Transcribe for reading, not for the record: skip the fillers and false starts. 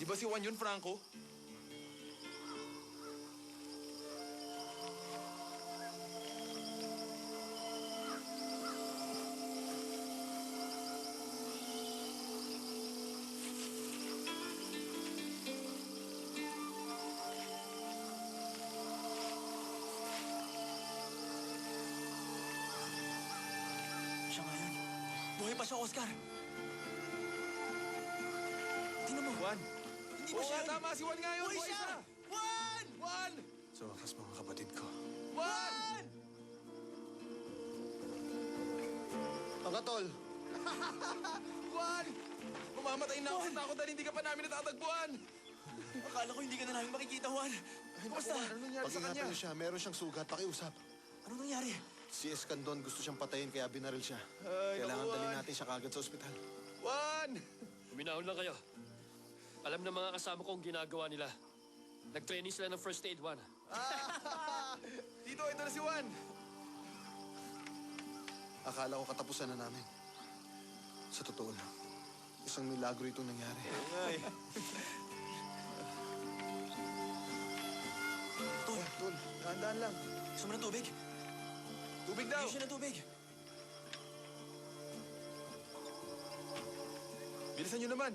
ba si Juan yun, Franco? Siya nga yun. Buhay pa siya, Oscar. Tingnan mo. Juan! Hindi ba Oo siya nga, yun? tama! Si Juan nga yun! Buhay Buhay siya! siya! Juan! Juan! Sa wakas, mga kapatid ko. Juan! Juan! Mga tol! Juan! Mamamatay na ako sa takot dahil hindi ka pa namin natatagpuan! Akala ko hindi ka na namin makikita, Juan. Kumusta? Ano nangyari sa kanya? Pag-ingatan niyo siya, meron siyang sugat. Pakiusap. Anong nangyari? Si Escandon gusto siyang patayin kaya binaril siya. Ay, Kailangan naku, dalhin Juan. natin siya kagad sa ospital. Juan! Uminahon lang kayo. Alam ng mga kasama ko ang ginagawa nila. Nag-training sila ng first aid, Juan. Tito, ito na si Juan! Akala ko katapusan na namin. Sa totoo lang, isang milagro itong nangyari. Ay. Tol, Tol, dahan-dahan lang. gusto mo ng tubig? Tubig daw! Bigyan siya ng tubig. Bilisan nyo naman.